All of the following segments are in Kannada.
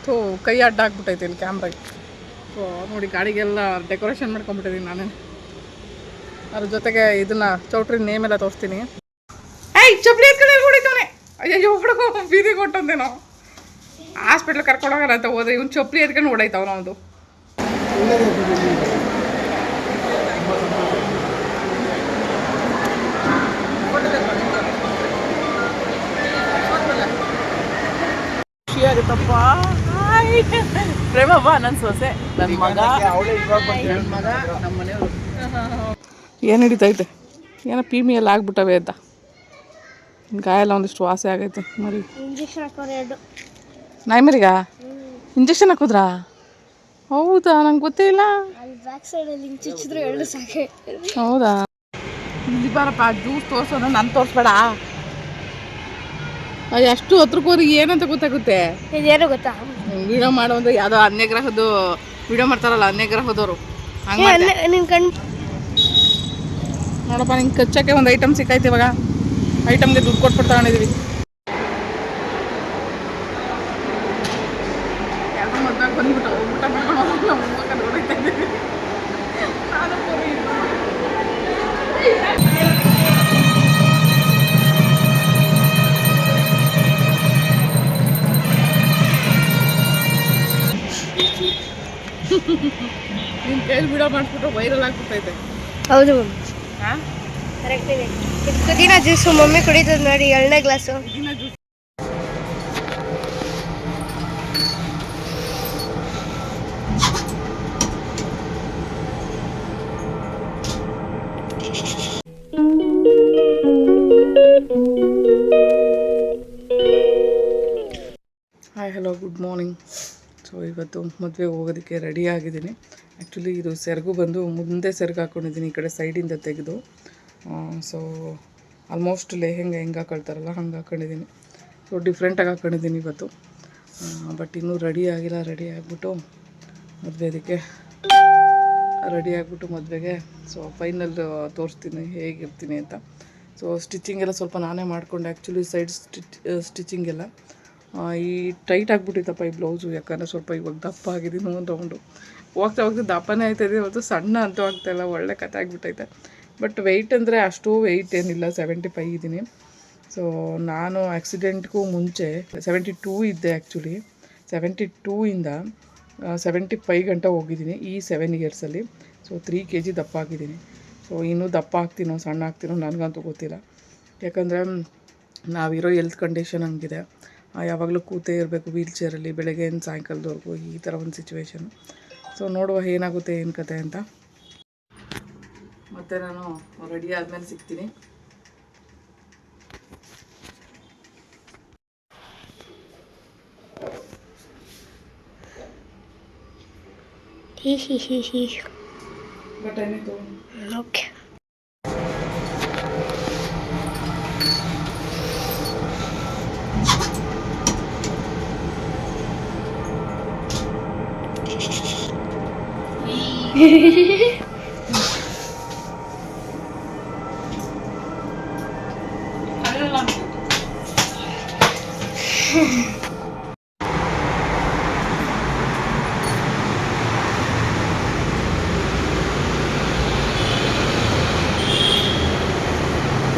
ಥೂ ಕೈ ಅಡ್ಡ ಹಾಕ್ಬಿಟ್ಟೈತೆ ಇಲ್ಲಿ ಕ್ಯಾಮ್ರಾಗೆ. ಸೊ ನೋಡಿ ಗಾಡಿಗೆಲ್ಲ ಡೆಕೋರೇಷನ್ ಮಾಡ್ಕೊಂಬಿಟ್ಟಿದ್ದೀನಿ ನಾನು. ಅದ್ರ ಜೊತೆಗೆ ಇದನ್ನ ಚೌಟ್ರಿ ನೇಮ್ ಎಲ್ಲ ತೋರಿಸ್ತೀನಿ. ಏಯ್ ಚಪ್ಪಲಿ ಎತ್ಕೊಂಡು ಹೊಡಿತಾನೆ. ಅಯ್ಯೋ ಹುಡುಗ ಬೀದಿ ಕೊಟ್ಟಂದೇನೋ. ಹಾಸ್ಪಿಟ್ಲ್ ಕರ್ಕೊಂಡೋಗೋಣ ಅಂತ ಹೋದ್ರೆ ಇವ್ನು ಚಪ್ಪಲಿ ಎತ್ಕೊಂಡು ಹೊಡೈತಾವ ನಾವು. ಖುಷಿಯಾಗುತ್ತಪ್ಪ. ಪ್ರೇಮವ್ವ ನನ್ನ ಸೊಸೆ, ನನ್ನ ಮಗ, ನಮ್ಮ ಮನೆಯವರು. ಏನು ಹಿಡಿತೈತೆ ಏನೋ ಪೀಮಿ ಎಲ್ಲ ಆಗ್ಬಿಟ್ಟವೆ ಅಂತ. ಗಾಯ ಎಲ್ಲ ಒಂದಿಷ್ಟು ವಾಸಿ ಆಗೈತೆ. ಮರಿ ನಾಯಿ ಮರಿಗ ಇಂಜೆಕ್ಷನ್ ಹಾಕಿದ್ರಾ? ಹೌದಾ, ನಂಗೆ ಗೊತ್ತೇ ಇಲ್ಲ. ಹೌದಾ, ಇಲ್ಲಿ ಬಾರಪ್ಪ ಜ್ಯೂಸ್ ತೋರ್ಸೋಣ, ನಾನು ತೋರಿಸ್ಬೇಡ. ಅಷ್ಟು ಹತ್ರಕ್ಕೆ ಏನಂತ ಗೊತ್ತಾಗುತ್ತೆ. ಇದೇನು ಗೊತ್ತಾ, ವಿಡಿಯೋ ಮಾಡೋ ಅಂದ್ರೆ ಯಾವುದೋ ಅನ್ಯಗ್ರಹದ್ದು ವಿಡಿಯೋ ಮಾಡ್ತಾರಲ್ಲ, ಅನ್ಯಗ್ರಹದವರು ಹಂಗೆ. ನೋಡಪ್ಪ, ನಿಂಗೆ ಕಚ್ಚಕ್ಕೆ ಒಂದು ಐಟಮ್ ಸಿಕ್ಕೈತೆ. ಇವಾಗ ಐಟಮ್ಗೆ ದುಡ್ಡು ಕೊಟ್ಬಿಟ್ಟು ತಗೊಂಡಿದ್ದೀವಿ. ಎಲ್ಲ ಮದುವೆ ಬಂದ್ಬಿಟ್ಟು ಊಟ ಮಾಡ್ಕೊಂಡು ನೋಡ್ತಾ ಇದ್ದೀವಿ. ನಿನ್ನ ಕೈಲಿ ವಿಡಿಯೋ ಮಾಡಿಸ್ಬಿಟ್ಟು ವೈರಲ್ ಆಗ್ಬಿಟ್ಟೈತೆ. ಹೌದು ಹಾಂ, ಕರೆಕ್ಟ್ ಇದೆ. ಪುದೀನ ಜ್ಯೂಸು ಮಮ್ಮಿ ಕುಡಿತದೆ ನೋಡಿ, 2ನೇ glass. Hi, hello, good morning. So ಇವತ್ತು ಮದುವೆಗೆ ಹೋಗೋದಕ್ಕೆ ರೆಡಿ ಆಗಿದ್ದೀನಿ. ಆ್ಯಕ್ಚುಲಿ ಇದು ಸೆರಗು ಬಂದು ಮುಂದೆ ಸೆರಗು ಹಾಕ್ಕೊಂಡಿದ್ದೀನಿ, ಈ ಕಡೆ ಸೈಡಿಂದ ತೆಗೆದು. ಸೊ ಆಲ್ಮೋಸ್ಟ್ ಲೆಹೆಂಗ ಹೆಂಗೆ ಹಾಕೊಳ್ತಾರಲ್ಲ ಹಂಗೆ ಹಾಕ್ಕೊಂಡಿದ್ದೀನಿ. ಸೊ ಡಿಫ್ರೆಂಟಾಗಿ ಹಾಕ್ಕೊಂಡಿದ್ದೀನಿ ಇವತ್ತು. ಬಟ್ ಇನ್ನೂ ರೆಡಿ ಆಗಿಲ್ಲ. ರೆಡಿ ಆಗಿಬಿಟ್ಟು ಮದುವೆಗೆ ಸೊ ಫೈನಲ್ ತೋರಿಸ್ತೀನಿ ಹೇಗಿರ್ತೀನಿ ಅಂತ. ಸೊ ಸ್ಟಿಚಿಂಗ್ ಎಲ್ಲ ಸ್ವಲ್ಪ ನಾನೇ ಮಾಡಿಕೊಂಡೆ. ಆ್ಯಕ್ಚುಲಿ ಸೈಡ್ ಸ್ಟಿಚಿಂಗ್ ಎಲ್ಲ ಈ ಟೈಟ್ ಆಗಿಬಿಟ್ಟಿತ್ತಪ್ಪ ಈ ಬ್ಲೌಸು. ಯಾಕಂದರೆ ಸ್ವಲ್ಪ ಇವಾಗ ದಪ್ಪ ಆಗಿದ್ದೀನಿ ತೊಗೊಂಡು ಹೋಗ್ತಾ ದಪ್ಪನೇ ಆಯ್ತಾಯಿದೆ. ಇವತ್ತು ಸಣ್ಣ ಅಂತೂ ಆಗ್ತಾಯಿಲ್ಲ, ಒಳ್ಳೆ ಕತೆ ಆಗಿಬಿಟ್ಟೈತೆ. ಬಟ್ ವೆಯ್ಟ್ ಅಂದರೆ ಅಷ್ಟು ವೆಯ್ಟ್ ಏನಿಲ್ಲ, 75 ಇದ್ದೀನಿ. ಸೊ ನಾನು ಆಕ್ಸಿಡೆಂಟ್ಗೂ ಮುಂಚೆ 72 ಇದ್ದೆ. ಆ್ಯಕ್ಚುಲಿ 72ಇಂದ 75 ಗಂಟೆ ಹೋಗಿದ್ದೀನಿ ಈ 7 ಇಯರ್ಸಲ್ಲಿ. ಸೊ 3 kg ದಪ್ಪ ಆಗಿದ್ದೀನಿ. ಸೊ ಇನ್ನೂ ದಪ್ಪ ಆಗ್ತೀನೋ ಸಣ್ಣ ಆಗ್ತೀನೋ ನನಗಂತೂ ಗೊತ್ತಿಲ್ಲ. ಯಾಕಂದರೆ ನಾವಿರೋ ಹೆಲ್ತ್ ಕಂಡೀಷನ್ ಹಂಗಿದೆ. ಯಾವಾಗಲೂ ಕೂತೇ ಇರಬೇಕು ವೀಲ್ ಚೇರಲ್ಲಿ ಬೆಳಗ್ಗೆಯಿಂದ ಸಾಯಂಕಾಲದವರೆಗೂ, ಈ ಥರ ಒಂದು ಸಿಚುವೇಶನು. ಸೊ ನೋಡುವ ಏನಾಗುತ್ತೆ ಏನು ಕತೆ ಅಂತ. ಮತ್ತು ನಾನು ರೆಡಿ ಆದಮೇಲೆ ಸಿಗ್ತೀನಿ. ಬಟ್ ಏನಿತ್ತು ಓಕೆ.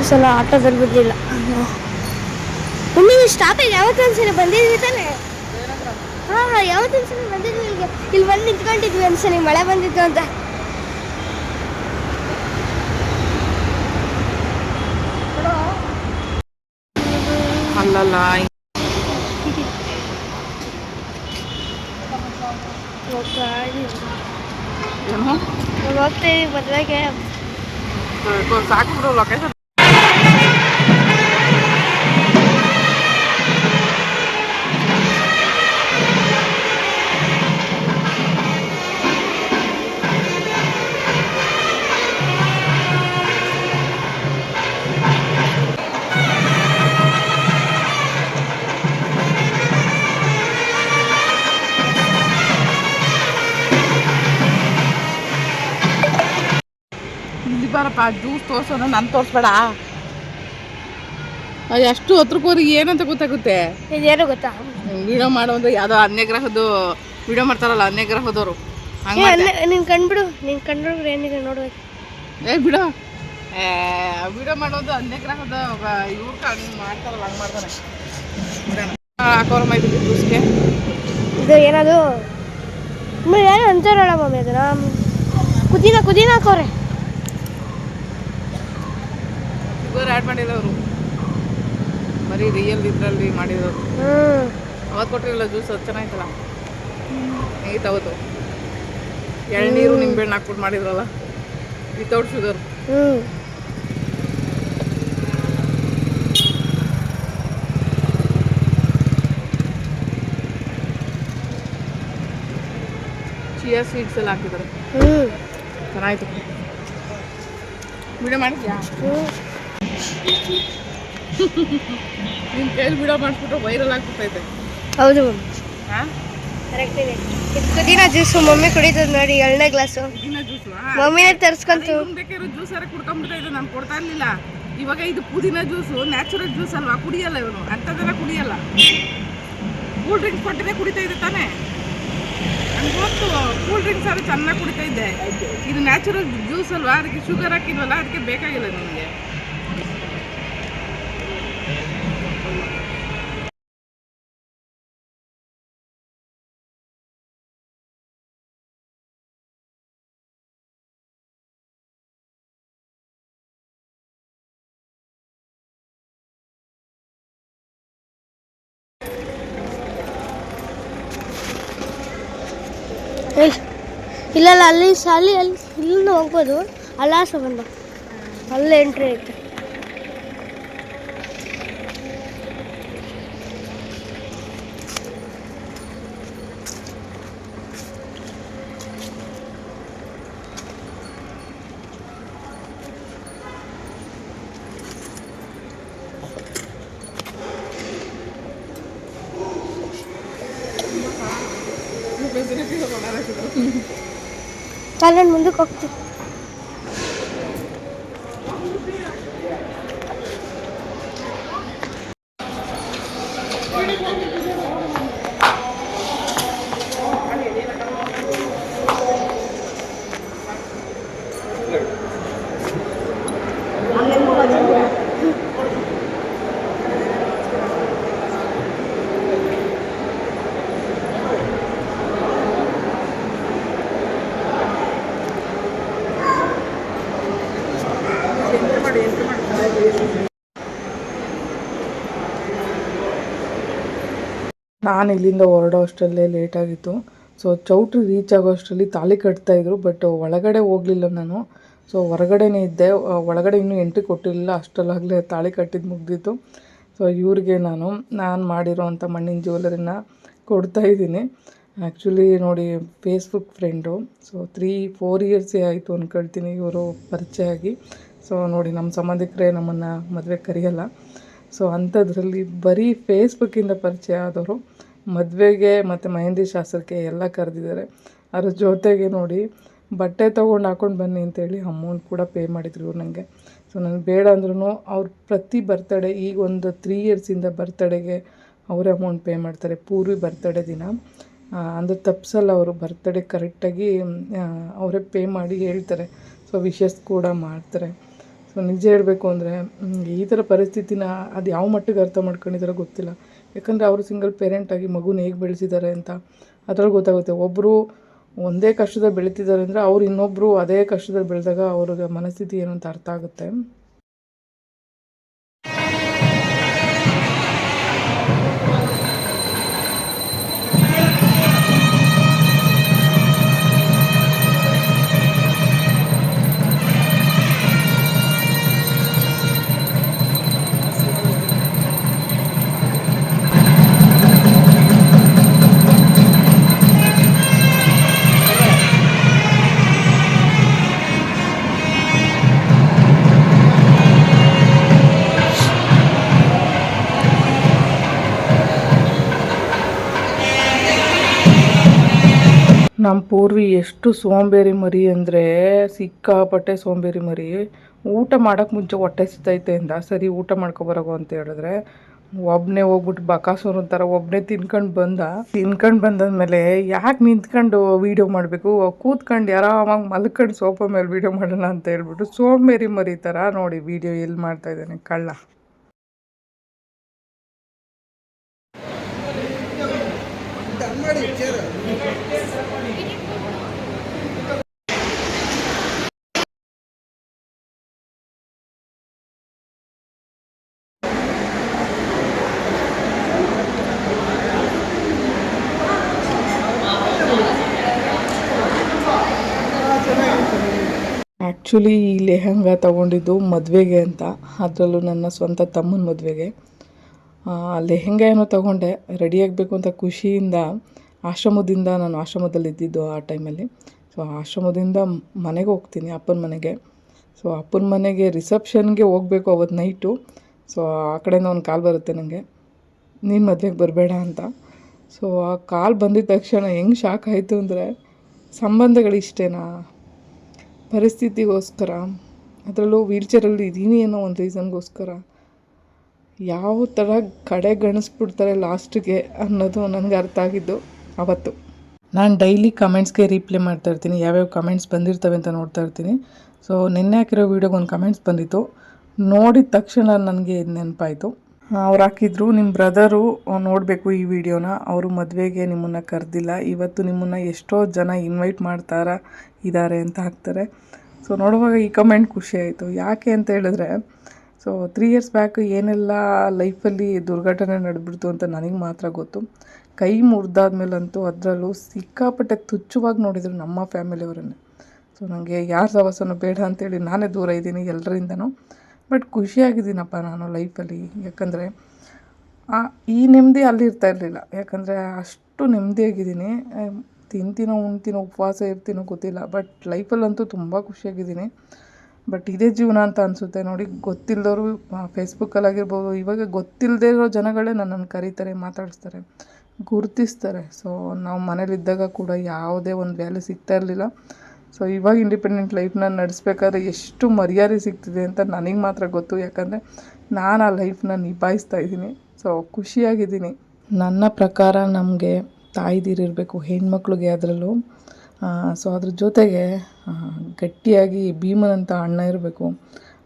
ಸಲ ಆಟೋದಲ್ಲಿ ಬಂದಿಲ್ಲ. ಮಮ್ಮಿ ಸ್ಟಾಪಿಗೆ ಯಾವತ್ತೊಂದ್ಸರಿ ಬಂದಿದ್ವಿ ತಾನೆ? ಹಾಂ, ಯಾವತ್ತೊಂದ್ಸರಿ ಬಂದಿದ್ವಿ ಇಲ್ಲಿಗೆ. ಇಲ್ಲಿ ಬಂದು ನಿಂತ್ಕೊಂಡಿದ್ವಿ ಒಂದ್ಸರಿ, ಮಳೆ ಬಂದಿತ್ತು ಅಂತ. ಅಲ್ಲಲ್ಲ ಹೋಗ್ತೀವಿ ಮದುವೆಗೆ. ಸಾಕು ಬಿಡು ಲೊಕೇಶನ್. ಇಲ್ಲಿ ಬಾರಪ್ಪ ಜ್ಯೂಸ್ ತೋರಿಸೋಣ, ನಾನು ತೋರಿಸ್ಬೇಡ. ಅಷ್ಟು ಹತ್ರಕ್ಕೆ ಏನಂತ ಗೊತ್ತಾಗುತ್ತೆ. ಇದೇನು ಗೊತ್ತಾ, ವಿಡಿಯೋ ಮಾಡೋದು ಯಾವುದೋ ಅನ್ಯಗ್ರಹದ್ದು ವಿಡಿಯೋ ಮಾಡ್ತಾರಲ್ಲ, ಅನ್ಯಗ್ರಹದವರು ಹಂಗೆ. ನೀನು ಕಂಡ್ಬಿಡು ಏನಿದೆ ನೋಡ್ಬೇಕು. ಬಿಡೋ, ವಿಡಿಯೋ ಮಾಡೋದು ಅನ್ಯಗ್ರಹದ ಇವ್ರು ಹಂಗೆ ಮಾಡ್ತಾರಲ್ಲ, ಹಂಗೆ ಮಾಡ್ತಾನೆ. ಹಾಕೋರ ಮೈದಿಗೆ ಜ್ಯೂಸ್ಗೆ ಇದು ಏನದು ಏನೋ ಅಂತಾರಲ್ಲ ಮಮ್ಮಿ, ಅದನ್ನ ಕುದಿನ ಹಾಕೋರೆ. ಶುಗರ್ ಆ್ಯಡ್ ಮಾಡಿರೋರು, ಬರೀ ರಿಯಲ್ ಇದರಲ್ಲಿ ಮಾಡಿರೋರು. ಅವತ್ತು ಕೊಟ್ಟಿರಲ್ಲ ಜ್ಯೂಸ್, ಅದು ಚೆನ್ನಾಗಿತ್ತಲ್ಲ, ಹೇಗಿತ್ತು ಅವತ್ತು. ಎಳ್ನೀರು ನಿಂಬೆಹಣ್ಣು ಹಾಕ್ಬಿಟ್ಟು ಮಾಡಿದ್ರಲ್ಲ, ವಿತೌಟ್ ಶುಗರ್. ಚಿಯಾ ಸೀಡ್ಸ್ ಎಲ್ಲ ಹಾಕಿದ್ದಾರೆ, ಚೆನ್ನಾಗಿತ್ತು. ವಿಡಿಯೋ ಮಾಡಿದ್ಯಾ? ನಿನ್ನ ಕೈಯಲ್ಲಿ ವಿಡಿಯೋ ಮಾಡಿಸ್ಬಿಟ್ರೆ ವೈರಲ್ ಆಗ್ಬಿಟ್ಟೈತೆ. ಹೌದು ಹಾಂ, ಕರೆಕ್ಟ್ ಇದೆ. ಪುದೀನ ಜ್ಯೂಸು ಮಮ್ಮಿ ಕುಡಿತದ ನೋಡಿ, 2ನೇ ಗ್ಲಾಸು ಪುದೀನ ಜ್ಯೂಸು ಮಮ್ಮಿನೇ ತರಿಸ್ಕೊಂತು. ಬೇಕಾದ್ರೆ ಜ್ಯೂಸರ ಕುಡ್ಕೊಂಡ್ಬಿಡ್ತಾ ಇದ್ದೆ, ನಾನು ಕೊಡ್ತಾ ಇರಲಿಲ್ಲ. ಇವಾಗ ಇದು ಪುದೀನ ಜ್ಯೂಸು ನ್ಯಾಚುರಲ್ ಜ್ಯೂಸ್ ಅಲ್ವಾ, ಕುಡಿಯಲ್ಲ ಇವನು, ಅಂಥದ್ದೆಲ್ಲ ಕುಡಿಯಲ್ಲ. ಕೂಲ್ ಡ್ರಿಂಕ್ಸ್ ಕೊಟ್ಟಿದ್ದೆ ಕುಡಿತಾ ಇದ್ದೆ ತಾನೇ, ನನಗೆ ಗೊತ್ತು. ಕೂಲ್ ಡ್ರಿಂಕ್ಸ್ ಆದ್ರೆ ಚೆನ್ನಾಗಿ ಕುಡಿತಾ ಇದ್ದೆ. ಇದು ನ್ಯಾಚುರಲ್ ಜ್ಯೂಸ್ ಅಲ್ವಾ, ಅದಕ್ಕೆ ಶುಗರ್ ಹಾಕಿದ್ವಲ್ಲ, ಅದಕ್ಕೆ ಬೇಕಾಗಿಲ್ಲ ನನಗೆ. ಇಲ್ಲ ಅಲ್ಲಿ ಇಲ್ಲಿಂದ ಹೋಗ್ಬೋದು, ಅಲ್ಲ ಸಂಬಂಧ ಅಲ್ಲೇ ಎಂಟ್ರಿ ಐತೆ. ನಾನು ಮುಂದಕ್ಕೆ ಹೋಗ್ತೀನಿ. ನಾನು ಇಲ್ಲಿಂದ ಹೊರಡೋ ಅಷ್ಟರಲ್ಲೇ ಲೇಟಾಗಿತ್ತು. ಸೊ ಚೌಟ್ರಿ ರೀಚ್ ಆಗೋ ಅಷ್ಟರಲ್ಲಿ ತಾಳಿ ಕಟ್ತಾಯಿದ್ರು, ಬಟ್ ಒಳಗಡೆ ಹೋಗಲಿಲ್ಲ ನಾನು. ಸೊ ಹೊರಗಡೆನೇ ಇದ್ದೆ, ಒಳಗಡೆ ಇನ್ನೂ ಎಂಟ್ರಿ ಕೊಟ್ಟಿರಲಿಲ್ಲ. ಅಷ್ಟರಲ್ಲಾಗಲೇ ತಾಳಿ ಕಟ್ಟಿದ್ದು ಮುಗ್ದಿತ್ತು. ಸೊ ಇವ್ರಿಗೆ ನಾನು ಮಾಡಿರೋ ಅಂಥ ಮಣ್ಣಿನ ಜ್ಯುವೆಲರಿನ ಕೊಡ್ತಾಯಿದ್ದೀನಿ. ಆ್ಯಕ್ಚುಲಿ ನೋಡಿ, ಫೇಸ್ಬುಕ್ ಫ್ರೆಂಡು. ಸೊ 3-4 ಇಯರ್ಸೇ ಆಯಿತು ಅಂದ್ಕೊಳ್ತೀನಿ ಇವರು ಪರಿಚಯ ಆಗಿ. ಸೊ ನೋಡಿ, ನಮ್ಮ ಸಂಬಂಧಿಕರೇ ನಮ್ಮನ್ನು ಮದುವೆ ಕರೆಯಲ್ಲ. ಸೊ ಅಂಥದ್ರಲ್ಲಿ ಬರೀ ಫೇಸ್ಬುಕ್ಕಿಂದ ಪರಿಚಯ ಆದವರು ಮದುವೆಗೆ ಮತ್ತು ಮೆಹಂದಿ ಶಾಸ್ತ್ರಕ್ಕೆ ಎಲ್ಲ ಕರೆದಿದ್ದಾರೆ. ಅದ್ರ ಜೊತೆಗೆ ನೋಡಿ, ಬಟ್ಟೆ ತೊಗೊಂಡು ಹಾಕ್ಕೊಂಡು ಬನ್ನಿ ಅಂತೇಳಿ ಅಮೌಂಟ್ ಕೂಡ ಪೇ ಮಾಡಿದ್ರು ಇವ್ರು ನನಗೆ. ಸೊ ನನಗೆ ಬೇಡ ಅಂದ್ರೂ ಅವ್ರು ಪ್ರತಿ ಬರ್ತಡೇ, ಈಗ ಒಂದು 3 ಇಯರ್ಸಿಂದ ಬರ್ತಡೇಗೆ ಅವರೇ ಅಮೌಂಟ್ ಪೇ ಮಾಡ್ತಾರೆ. ಪೂರ್ವಿ ಬರ್ತಡೇ ದಿನ ಅಂದರೆ ತಪ್ಸಲ್ಲ, ಅವರು ಬರ್ತಡೇ ಕರೆಕ್ಟಾಗಿ ಅವರೇ ಪೇ ಮಾಡಿ ಹೇಳ್ತಾರೆ. ಸೊ ವಿಶಸ್ ಕೂಡ ಮಾಡ್ತಾರೆ. ಸೊ ನಿಜ ಹೇಳಬೇಕು ಅಂದರೆ ಈ ಥರ ಪರಿಸ್ಥಿತಿನ ಅದು ಯಾವ ಮಟ್ಟಿಗೆ ಅರ್ಥ ಮಾಡ್ಕೊಂಡಿದ್ದಾರೋ ಗೊತ್ತಿಲ್ಲ. ಯಾಕಂದರೆ ಅವರು ಸಿಂಗಲ್ ಪೇರೆಂಟಾಗಿ ಮಗುನ ಹೇಗೆ ಬೆಳೆಸಿದ್ದಾರೆ ಅಂತ ಅದ್ರಲ್ಲಿ ಗೊತ್ತಾಗುತ್ತೆ. ಒಬ್ಬರು ಒಂದೇ ಕಷ್ಟದಲ್ಲಿ ಬೆಳೀತಿದ್ದಾರೆ ಅಂದರೆ ಅವ್ರು ಇನ್ನೊಬ್ಬರು ಅದೇ ಕಷ್ಟದಲ್ಲಿ ಬೆಳೆದಾಗ ಅವ್ರಿಗೆ ಮನಸ್ಥಿತಿ ಏನು ಅಂತ ಅರ್ಥ ಆಗುತ್ತೆ. ನಮ್ಮ ಪೂರ್ವಿ ಎಷ್ಟು ಸೋಂಬೇರಿ ಮರಿ ಅಂದರೆ ಸಿಕ್ಕಾಪಟ್ಟೆ ಸೋಂಬೇರಿ ಮರಿ. ಊಟ ಮಾಡೋಕ್ಕೆ ಮುಂಚೆ ಹೊಟ್ಟೆ ಸಿತೈತೆ ಅಂದ. ಸರಿ ಊಟ ಮಾಡ್ಕೊಬರೋಗು ಅಂತ ಹೇಳಿದ್ರೆ ಒಬ್ಬನೇ ಹೋಗ್ಬಿಟ್ಟು ಬಕಾಸೂರು ಥರ ಒಬ್ಬನೇ ತಿನ್ಕೊಂಡು ಬಂದಾದ್ಮೇಲೆ ಯಾಕೆ ನಿಂತ್ಕೊಂಡು ವೀಡಿಯೋ ಮಾಡಬೇಕು, ಕೂತ್ಕೊಂಡು ಆರಾಮಾಗಿ ಮಲ್ಕೊಂಡು ಸೋಫಾ ಮೇಲೆ ವೀಡಿಯೋ ಮಾಡೋಣ ಅಂತ ಹೇಳ್ಬಿಟ್ಟು ಸೋಂಬೇರಿ ಮರಿ ಥರ ನೋಡಿ ವೀಡಿಯೋ ಎಲ್ಲಿ ಮಾಡ್ತಾಯಿದ್ದಾನೆ ಕಳ್ಳ. ಆ್ಯಕ್ಚುಲಿ ಈ ಲೆಹಂಗಾ ತೊಗೊಂಡಿದ್ದು ಮದುವೆಗೆ ಅಂತ, ಅದರಲ್ಲೂ ನನ್ನ ಸ್ವಂತ ತಮ್ಮನ ಮದುವೆಗೆ. ಲೆಹಂಗ ಏನೋ ತೊಗೊಂಡೆ, ರೆಡಿ ಆಗಬೇಕು ಅಂತ ಖುಷಿಯಿಂದ ಆಶ್ರಮದಿಂದ, ನಾನು ಆಶ್ರಮದಲ್ಲಿ ಇದ್ದಿದ್ದು ಆ ಟೈಮಲ್ಲಿ. ಸೊ ಆಶ್ರಮದಿಂದ ಮನೆಗೆ ಹೋಗ್ತೀನಿ, ಅಪ್ಪನ ಮನೆಗೆ. ಸೊ ಅಪ್ಪನ ಮನೆಗೆ ರಿಸೆಪ್ಷನ್ಗೆ ಹೋಗಬೇಕು ಅವತ್ತು ನೈಟು. ಸೊ ಆ ಕಡೆಯಿಂದ ಒಂದು ಕಾಲ್ ಬರುತ್ತೆ ನನಗೆ, ನೀನು ಮದುವೆಗೆ ಬರಬೇಡ ಅಂತ. ಸೊ ಆ ಕಾಲ್ ಬಂದಿದ್ದ ತಕ್ಷಣ ಹೆಂಗೆ ಶಾಕ್ ಆಯಿತು ಅಂದರೆ, ಸಂಬಂಧಗಳಿಷ್ಟೇನಾ, ಪರಿಸ್ಥಿತಿಗೋಸ್ಕರ, ಅದರಲ್ಲೂ ವೀಲ್ಚೇರಲ್ಲಿ ಇದ್ದೀನಿ ಅನ್ನೋ ಒಂದು ರೀಸನ್ಗೋಸ್ಕರ ಯಾವ ಥರ ಕಡೆಗಣಿಸ್ಬಿಡ್ತಾರೆ ಲಾಸ್ಟಿಗೆ ಅನ್ನೋದು ನನಗೆ ಅರ್ಥ ಆಗಿದ್ದು ಅವತ್ತು. ನಾನು ಡೈಲಿ ಕಮೆಂಟ್ಸ್ಗೆ ರಿಪ್ಲೈ ಮಾಡ್ತಾಯಿರ್ತೀನಿ, ಯಾವ್ಯಾವ ಕಮೆಂಟ್ಸ್ ಬಂದಿರ್ತವೆ ಅಂತ ನೋಡ್ತಾ ಇರ್ತೀನಿ. ಸೊ ನಿನ್ನೆ ಹಾಕಿರೋ ವೀಡಿಯೋಗೆ ಒಂದು ಕಮೆಂಟ್ಸ್ ಬಂದಿತ್ತು, ನೋಡಿದ ತಕ್ಷಣ ನನಗೆ ನೆನಪಾಯಿತು. ಅವ್ರು ಹಾಕಿದ್ರು, ನಿಮ್ಮ ಬ್ರದರು ನೋಡಬೇಕು ಈ ವಿಡಿಯೋನ, ಅವರು ಮದುವೆಗೆ ನಿಮ್ಮನ್ನು ಕರೆದಿಲ್ಲ, ಇವತ್ತು ನಿಮ್ಮನ್ನು ಎಷ್ಟೋ ಜನ ಇನ್ವೈಟ್ ಇದ್ದಾರೆ ಅಂತ ಹಾಕ್ತಾರೆ. ಸೊ ನೋಡುವಾಗ ಈ ಕಮೆಂಟ್ ಖುಷಿ ಆಯಿತು. ಯಾಕೆ ಅಂತ ಹೇಳಿದ್ರೆ, ಸೊ 3 years ಬ್ಯಾಕ್ ಏನೆಲ್ಲ ಲೈಫಲ್ಲಿ ದುರ್ಘಟನೆ ನಡೆದ್ಬಿಡ್ತು ಅಂತ ನನಗೆ ಮಾತ್ರ ಗೊತ್ತು. ಕೈ ಮುರಿದಾದ್ಮೇಲಂತೂ ಅದರಲ್ಲೂ ಸಿಕ್ಕಾಪಟ್ಟೆ ತುಚ್ಛವಾಗಿ ನೋಡಿದರು ನಮ್ಮ ಫ್ಯಾಮಿಲಿಯವರನ್ನೇ. ಸೊ ನನಗೆ ಯಾರ ಸಹವಾಸನೂ ಬೇಡ ಅಂತೇಳಿ ನಾನೇ ದೂರ ಇದ್ದೀನಿ ಎಲ್ಲರಿಂದನೂ. ಬಟ್ ಖುಷಿಯಾಗಿದ್ದೀನಪ್ಪ ನಾನು ಲೈಫಲ್ಲಿ, ಯಾಕಂದರೆ ಈ ನೆಮ್ಮದಿ ಅಲ್ಲಿ ಇರ್ತಾ ಇರಲಿಲ್ಲ. ಯಾಕಂದರೆ ಅಷ್ಟು ನೆಮ್ಮದಿಯಾಗಿದ್ದೀನಿ. ತಿಂತೀನೋ ಉಣ್ತೀನೋ ಉಪವಾಸ ಇರ್ತೀನೋ ಗೊತ್ತಿಲ್ಲ, ಬಟ್ ಲೈಫಲ್ಲಂತೂ ತುಂಬ ಖುಷಿಯಾಗಿದ್ದೀನಿ. ಬಟ್ ಇದೇ ಜೀವನ ಅಂತ ಅನಿಸುತ್ತೆ ನೋಡಿ. ಗೊತ್ತಿಲ್ಲದವರು ಫೇಸ್ಬುಕ್ಕಲ್ಲಾಗಿರ್ಬೋದು, ಇವಾಗ ಗೊತ್ತಿಲ್ಲದೇ ಇರೋ ಜನಗಳೇ ನನ್ನನ್ನು ಕರೀತಾರೆ, ಮಾತಾಡಿಸ್ತಾರೆ, ಗುರುತಿಸ್ತಾರೆ. ಸೊ ನಾವು ಮನೇಲಿದ್ದಾಗ ಕೂಡ ಯಾವುದೇ ಒಂದು ವ್ಯಾಲ್ಯೂ ಸಿಗ್ತಾ ಇರಲಿಲ್ಲ. ಸೊ ಇವಾಗ ಇಂಡಿಪೆಂಡೆಂಟ್ ಲೈಫ್ನ ನಡೆಸ್ಬೇಕಾದ್ರೆ ಎಷ್ಟು ಮರ್ಯಾದೆ ಸಿಗ್ತಿದೆ ಅಂತ ನನಗೆ ಮಾತ್ರ ಗೊತ್ತು. ಯಾಕಂದರೆ ನಾನು ಆ ಲೈಫ್ನ ನಿಭಾಯಿಸ್ತಾ ಇದ್ದೀನಿ. ಸೊ ಖುಷಿಯಾಗಿದ್ದೀನಿ. ನನ್ನ ಪ್ರಕಾರ ನಮಗೆ ತಾಯಿದಿರಿರಬೇಕು ಹೆಣ್ಮಕ್ಳಿಗೆ, ಅದರಲ್ಲೂ. ಸೊ ಅದ್ರ ಜೊತೆಗೆ ಗಟ್ಟಿಯಾಗಿ ಭೀಮನಂತ ಅಣ್ಣ ಇರಬೇಕು,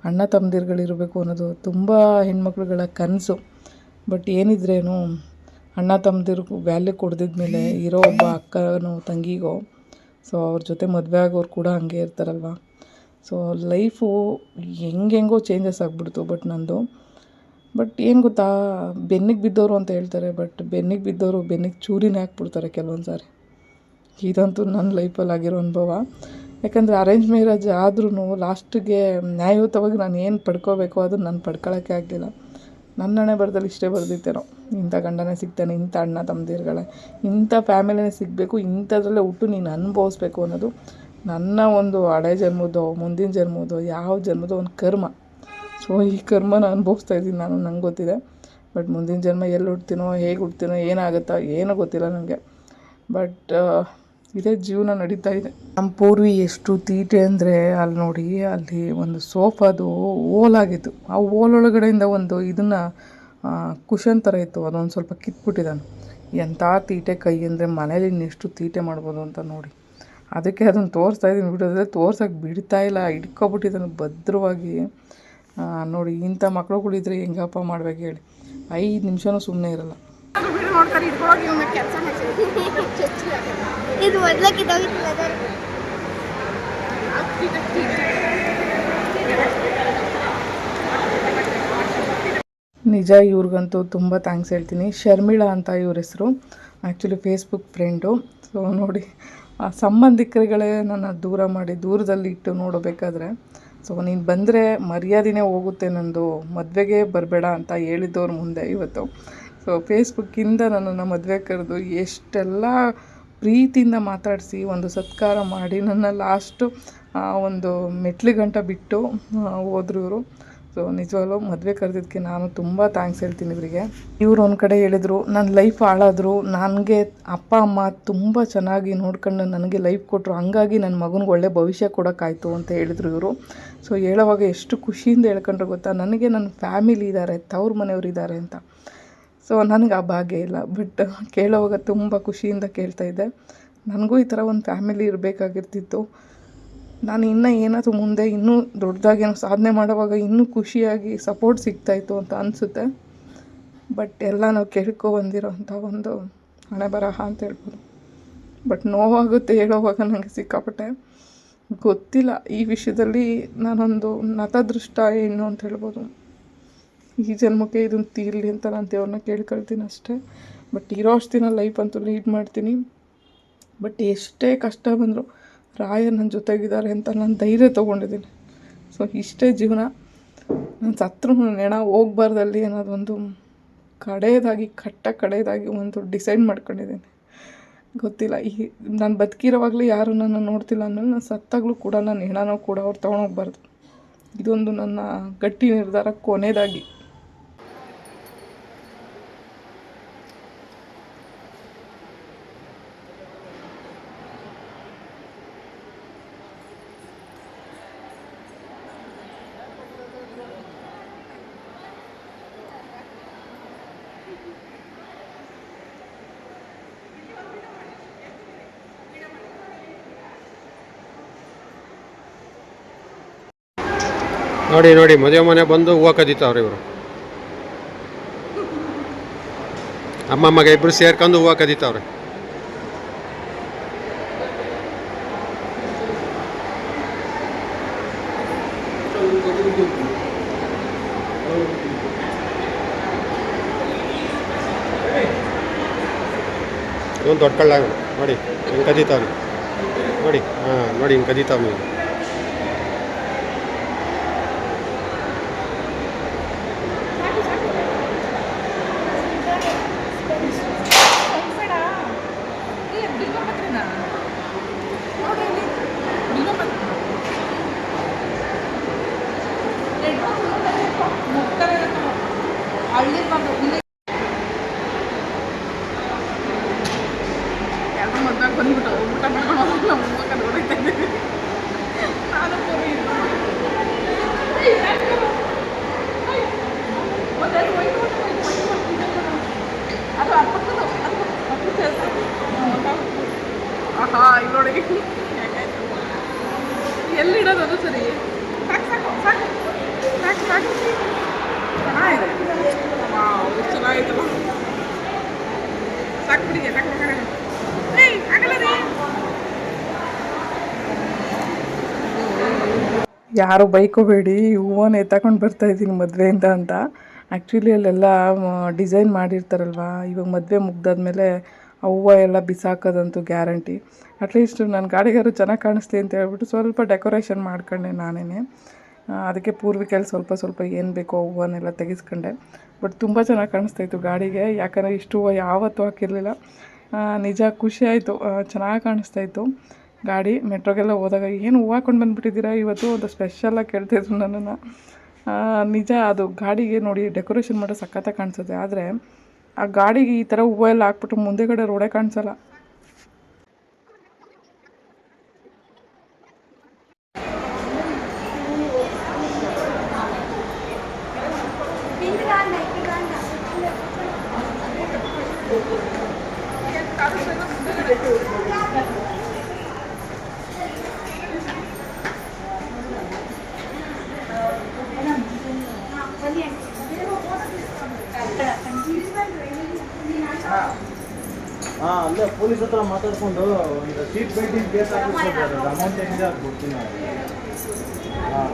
ಅಣ್ಣ ತಮ್ಮದಿರುಗಳಿರಬೇಕು ಅನ್ನೋದು ತುಂಬ ಹೆಣ್ಮಕ್ಳುಗಳ ಕನಸು. ಬಟ್ ಏನಿದ್ರೇನು ಅಣ್ಣ ತಮ್ಮದಿರ್ಗೂ ವ್ಯಾಲ್ಯೂ ಕೊಡ್ದಿದ್ಮೇಲೆ ಇರೋ ಒಬ್ಬ ಅಕ್ಕನೋ ತಂಗಿಗೋ, ಸೊ ಅವ್ರ ಜೊತೆ ಮದುವೆ ಆಗೋರು ಕೂಡ ಹಂಗೆ ಇರ್ತಾರಲ್ವ. ಸೊ ಲೈಫು ಹೆಂಗೆಂಗೋ ಚೇಂಜಸ್ ಆಗಿಬಿಡ್ತು. ಬಟ್ ನಂದು ಏನು ಗೊತ್ತಾ, ಬೆನ್ನಿಗೆ ಬಿದ್ದವರು ಅಂತ ಹೇಳ್ತಾರೆ, ಬಟ್ ಬೆನ್ನಿಗೆ ಬಿದ್ದವರು ಬೆನ್ನಿಗೆ ಚೂರಿನೇ ಹಾಕ್ಬಿಡ್ತಾರೆ ಕೆಲವೊಂದು ಸಾರಿ. ಇದಂತೂ ನನ್ನ ಲೈಫಲ್ಲಿ ಆಗಿರೋ ಅನುಭವ. ಯಾಕಂದರೆ ಅರೇಂಜ್ ಮ್ಯಾರೇಜ್ ಆದ್ರೂ ಲಾಸ್ಟಿಗೆ ನ್ಯಾಯಯುತವಾಗಿ ನಾನು ಏನು ಪಡ್ಕೋಬೇಕೋ ಅದನ್ನು ನಾನು ಪಡ್ಕೊಳ್ಳೋಕ್ಕೆ ಆಗಲಿಲ್ಲ. ನನ್ನ ಹಣೆ ಬರದಲ್ಲಿ ಇಷ್ಟೇ ಬರೆದಿತ್ತೇನೋ, ಇಂಥ ಗಂಡನೇ ಸಿಗ್ತಾನೆ, ಇಂಥ ಅಣ್ಣ ತಮ್ಮದಿರುಗಳೇ, ಇಂಥ ಫ್ಯಾಮಿಲಿನೇ ಸಿಗಬೇಕು, ಇಂಥದ್ರಲ್ಲೇ ಹುಟ್ಟು ನೀನು ಅನುಭವಿಸ್ಬೇಕು ಅನ್ನೋದು ನನ್ನ ಒಂದು ಹಳೆ ಜನ್ಮದೋ ಮುಂದಿನ ಜನ್ಮದೋ ಯಾವ ಜನ್ಮದೋ ಒಂದು ಕರ್ಮ. ಸೊ ಈ ಕರ್ಮನ ಅನುಭವಿಸ್ತಾ ಇದ್ದೀನಿ ನಾನು, ನಂಗೆ ಗೊತ್ತಿದೆ. ಬಟ್ ಮುಂದಿನ ಜನ್ಮ ಎಲ್ಲಿ ಹುಡ್ತೀನೋ, ಹೇಗೆ ಹುಡ್ತೀನೋ, ಏನಾಗುತ್ತೋ ಏನೋ ಗೊತ್ತಿಲ್ಲ ನನಗೆ. ಬಟ್ ಇದೇ ಜೀವನ ನಡೀತಾ ಇದೆ. ನಮ್ಮ ಪೂರ್ವಿ ಎಷ್ಟು ತೀಟೆ ಅಂದರೆ, ಅಲ್ಲಿ ನೋಡಿ, ಅಲ್ಲಿ ಒಂದು ಸೋಫಾದು ಓಲಾಗಿತ್ತು. ಆ ಓಲೊಳಗಡೆಯಿಂದ ಒಂದು ಇದನ್ನು ಕುಷನ್ ಥರ ಇತ್ತು, ಅದೊಂದು ಸ್ವಲ್ಪ ಕಿತ್ಬಿಟ್ಟಿದ್ದಾನೆ. ಎಂಥ ತೀಟೆ ಕೈ ಅಂದರೆ, ಮನೇಲಿ ಇನ್ನೆಷ್ಟು ತೀಟೆ ಮಾಡ್ಬೋದು ಅಂತ ನೋಡಿ. ಅದಕ್ಕೆ ಅದನ್ನು ತೋರಿಸ್ತಾ ಇದ್ದೀನಿ ವಿಡಿಯೋದಲ್ಲಿ, ತೋರ್ಸೋಕ್ಕೆ ಬಿಡ್ತಾ ಇಲ್ಲ, ಹಿಡ್ಕೊಬಿಟ್ಟಿದ್ದಾನೆ ಭದ್ರವಾಗಿ. ನೋಡಿ, ಇಂಥ ಮಕ್ಳುಗಳಿದ್ರೆ ಹೆಂಗಪ್ಪ ಮಾಡ್ಬೇಕು ಹೇಳಿ, 5 ನಿಮಿಷನೂ ಸುಮ್ಮನೆ ಇರಲ್ಲ. ಇದು ನಿಜ, ಇವ್ರಿಗಂತೂ ತುಂಬ ಥ್ಯಾಂಕ್ಸ್ ಹೇಳ್ತೀನಿ. ಶರ್ಮಿಳಾ ಅಂತ ಇವ್ರ ಹೆಸರು, ಆ್ಯಕ್ಚುಲಿ ಫೇಸ್ಬುಕ್ ಫ್ರೆಂಡು. ಸೊ ನೋಡಿ, ಆ ಸಂಬಂಧಿಕರುಗಳೇ ನನ್ನ ದೂರ ಮಾಡಿ ದೂರದಲ್ಲಿ ಇಟ್ಟು ನೋಡಬೇಕಾದ್ರೆ, ಸೊ ನೀನು ಬಂದರೆ ಮರ್ಯಾದೆನೇ ಹೋಗುತ್ತೆ, ನಂದು ಮದುವೆಗೆ ಬರಬೇಡ ಅಂತ ಹೇಳಿದ್ದವ್ರ ಮುಂದೆ ಇವತ್ತು. ಸೊ ಫೇಸ್ಬುಕ್ಕಿಂದ ನನ್ನನ್ನು ಮದುವೆ ಕರೆದು ಎಷ್ಟೆಲ್ಲ ಪ್ರೀತಿಯಿಂದ ಮಾತಾಡಿಸಿ ಒಂದು ಸತ್ಕಾರ ಮಾಡಿ ನನ್ನ ಲಾಸ್ಟು ಒಂದು ಮೆಟ್ಲಿಗಂಟ ಬಿಟ್ಟು ಹೋದ್ರು ಇವರು. ಸೊ ನಿಜವಾಗ್ಲೂ ಮದುವೆ ಕರೆದಿದ್ದಕ್ಕೆ ನಾನು ತುಂಬ ಥ್ಯಾಂಕ್ಸ್ ಹೇಳ್ತೀನಿ ಇವರಿಗೆ. ಇವ್ರು ಒಂದು ಕಡೆ ಹೇಳಿದರು, ನನ್ನ ಲೈಫ್ ಹಾಳಾದರು, ನನಗೆ ಅಪ್ಪ ಅಮ್ಮ ತುಂಬ ಚೆನ್ನಾಗಿ ನೋಡ್ಕೊಂಡು ನನಗೆ ಲೈಫ್ ಕೊಟ್ಟರು, ಹಂಗಾಗಿ ನನ್ನ ಮಗನಿಗೆ ಒಳ್ಳೆ ಭವಿಷ್ಯ ಕೊಡೋಕ್ಕಾಯ್ತು ಅಂತ ಹೇಳಿದರು ಇವರು. ಸೊ ಹೇಳೋವಾಗ ಎಷ್ಟು ಖುಷಿಯಿಂದ ಹೇಳ್ಕೊಂಡ್ರು ಗೊತ್ತಾ, ನನಗೆ ನನ್ನ ಫ್ಯಾಮಿಲಿ ಇದ್ದಾರೆ, ತವ್ರ ಮನೆಯವರು ಇದ್ದಾರೆ ಅಂತ. ಸೊ ನನಗೆ ಆ ಭಾಗ್ಯ ಇಲ್ಲ, ಬಟ್ ಕೇಳೋವಾಗ ತುಂಬ ಖುಷಿಯಿಂದ ಕೇಳ್ತಾಯಿದ್ದೆ. ನನಗೂ ಈ ಥರ ಒಂದು ಫ್ಯಾಮಿಲಿ ಇರಬೇಕಾಗಿರ್ತಿತ್ತು. ನಾನು ಇನ್ನೂ ಏನಾದರೂ ಮುಂದೆ ಇನ್ನೂ ದೊಡ್ಡದಾಗೇನೋ ಸಾಧನೆ ಮಾಡೋವಾಗ ಇನ್ನೂ ಖುಷಿಯಾಗಿ ಸಪೋರ್ಟ್ ಸಿಗ್ತಾಯಿತ್ತು ಅಂತ ಅನಿಸುತ್ತೆ. ಬಟ್ ಎಲ್ಲ ನಾವು ಕೇಳ್ಕೊಬಂದಿರೋಂಥ ಒಂದು ಹಣೆ ಬರಹ ಅಂತ ಹೇಳ್ಬೋದು. ಬಟ್ ನೋವಾಗುತ್ತೆ ಹೇಳೋವಾಗ ನನಗೆ ಸಿಕ್ಕಾಪಟ್ಟೆ. ಗೊತ್ತಿಲ್ಲ ಈ ವಿಷಯದಲ್ಲಿ ನಾನೊಂದು ನತದೃಷ್ಟ ಏನು ಅಂತ ಹೇಳ್ಬೋದು. ಈ ಜನ್ಮಕ್ಕೆ ಇದನ್ನು ತೀರಲಿ ಅಂತ ನಾನು ದೇವ್ರನ್ನ ಕೇಳ್ಕೊಳ್ತೀನಿ ಅಷ್ಟೇ. ಬಟ್ ಇರೋ ಅಷ್ಟು ದಿನ ಲೈಫ್ ಅಂತೂ ಲೀಡ್ ಮಾಡ್ತೀನಿ. ಬಟ್ ಎಷ್ಟೇ ಕಷ್ಟ ಬಂದರೂ ರಾಯ ನನ್ನ ಜೊತೆಗಿದ್ದಾರೆ ಅಂತ ನಾನು ಧೈರ್ಯ ತೊಗೊಂಡಿದ್ದೀನಿ. ಸೊ ಇಷ್ಟೇ ಜೀವನ. ನಾನು ಸತ್ರು ನೆಣ ಹೋಗ್ಬಾರ್ದಲ್ಲಿ ಅನ್ನೋದೊಂದು ಕಡೆಯದಾಗಿ ಒಂದು ಡಿಸೈಡ್ ಮಾಡ್ಕೊಂಡಿದ್ದೀನಿ. ಗೊತ್ತಿಲ್ಲ, ನಾನು ಬದುಕಿರೋವಾಗಲೂ ಯಾರು ನನ್ನ ನೋಡ್ತಿಲ್ಲ ಅಂದಮೇಲೆ ನಾನು ಸತ್ತಾಗಲೂ ಕೂಡ ನನ್ನ ಹೆಣನೂ ಕೂಡ ಅವ್ರು ತೊಗೊಂಡೋಗ್ಬಾರ್ದು. ಇದೊಂದು ನನ್ನ ಗಟ್ಟಿ ನಿರ್ಧಾರ ಕೊನೆಯದಾಗಿ. ನೋಡಿ ನೋಡಿ ಮದುವೆ ಮನೆ ಬಂದು ಹೂವು ಕದೀತಾವ್ರೆ ಇವರು. ಅಮ್ಮಮ್ಮಗೆ ಇಬ್ಬರು ಸೇರ್ಕೊಂಡು ಹೂವು ಕದೀತಾವ್ರೆ. ಇವನು ದೊಡ್ಡ ಕಳ್ಳ ನೋಡಿ ಹಿಂಗೆ ಕದೀತಾವ್ರಿ ನೋಡಿ. ಹಾಂ ನೋಡಿ ಹಿಂಗೆ ಕದೀತಾವ್ ನೀವು. ಬಂದ್ಬಿಟ್ಟು ಊಟ ಮಾಡ್ಕೊಂಡು ನಮ್ಮ ಹೋಗಕ್ಕೆ ನೋಡ್ತಾ ಇದ್ದೀವಿ. ನಾನು ಅದು ಅಪ್ಪಕ್ಕದು ಆಹಾ ಇಲ್ಲಿ ನೋಡಿ ಎಲ್ಲಿಡೋದು ಅದು ಸರಿ. ಸಾಕು ಸಾಕು ಸಾಕು ಸಾಕು ಸಾಕು ಚೆನ್ನಾಗಿದೆ. ಎಷ್ಟು ಚೆನ್ನಾಗಿತ್ತು. ಸಾಕು ಬಿಡಿ ಸಾಕು ಯಾರು ಬೈಕೋಬೇಡಿ, ಹೂವನ್ನ ಎತ್ತಾಕೊಂಡು ಬರ್ತಾಯಿದ್ದೀನಿ ಮದುವೆಯಿಂದ ಅಂತ. ಆ್ಯಕ್ಚುಲಿ ಅಲ್ಲೆಲ್ಲ ಡಿಸೈನ್ ಮಾಡಿರ್ತಾರಲ್ವ, ಇವಾಗ ಮದುವೆ ಮುಗ್ದಾದ್ಮೇಲೆ ಆ ಹೂವು ಎಲ್ಲ ಬಿಸಾಕೋದಂತೂ ಗ್ಯಾರಂಟಿ. ಅಟ್ಲೀಸ್ಟ್ ನನ್ನ ಗಾಡಿಗಾರು ಚೆನ್ನಾಗಿ ಕಾಣಿಸ್ಲಿ ಅಂತ ಹೇಳ್ಬಿಟ್ಟು ಸ್ವಲ್ಪ ಡೆಕೋರೇಷನ್ ಮಾಡ್ಕೊಂಡೆ ನಾನೇ. ಅದಕ್ಕೆ ಪೂರ್ವಿಕೆಯಲ್ಲಿ ಸ್ವಲ್ಪ ಏನು ಬೇಕೋ ಹೂವನ್ನೆಲ್ಲ ತೆಗೆಸ್ಕೊಂಡೆ. ಬಟ್ ತುಂಬ ಚೆನ್ನಾಗಿ ಕಾಣಿಸ್ತಾಯಿತ್ತು ಗಾಡಿಗೆ, ಯಾಕಂದರೆ ಇಷ್ಟು ಹೂವು ಯಾವತ್ತೂ ಹಾಕಿರಲಿಲ್ಲ. ನಿಜ ಖುಷಿ ಆಯಿತು, ಚೆನ್ನಾಗಿ ಕಾಣಿಸ್ತಾಯಿತ್ತು ಗಾಡಿ. ಮೆಟ್ರೋಗೆಲ್ಲ ಹೋದಾಗ ಏನು ಹೂವು ಹಾಕ್ಕೊಂಡು ಬಂದುಬಿಟ್ಟಿದ್ದೀರಾ ಇವತ್ತು ಅಂತ ಸ್ಪೆಷಲಾಗಿ ಕೇಳ್ತಾಯಿದ್ರು ನನ್ನನ್ನು. ನಿಜ ಅದು ಗಾಡಿಗೆ ನೋಡಿ ಡೆಕೋರೇಷನ್ ಮಾಡೋ ಸಖತ್ತಾಗಿ ಕಾಣಿಸುತ್ತೆ. ಆದರೆ ಆ ಗಾಡಿಗೆ ಈ ಥರ ಹೂವು ಎಲ್ಲ ಹಾಕ್ಬಿಟ್ಟು ಮುಂದೆಗಡೆ ರೋಡೇ ಕಾಣಿಸಲ್ಲ. ಅಲ್ಲೇ ಪೊಲೀಸ್ ಹತ್ರ ಮಾತಾಡ್ಕೊಂಡು ಒಂದು ಸೀಟ್ ಬೆಲ್ಟಿಂಗ್ ಕೇಸ್ ಹಾಕಿಸ್ಕೊಡ್ತಾರೆ. ಅಮೌಂಟ್ ಏನಿದೆ ಅದು ಕೊಡ್ತೀನಿ. ಹಾಂ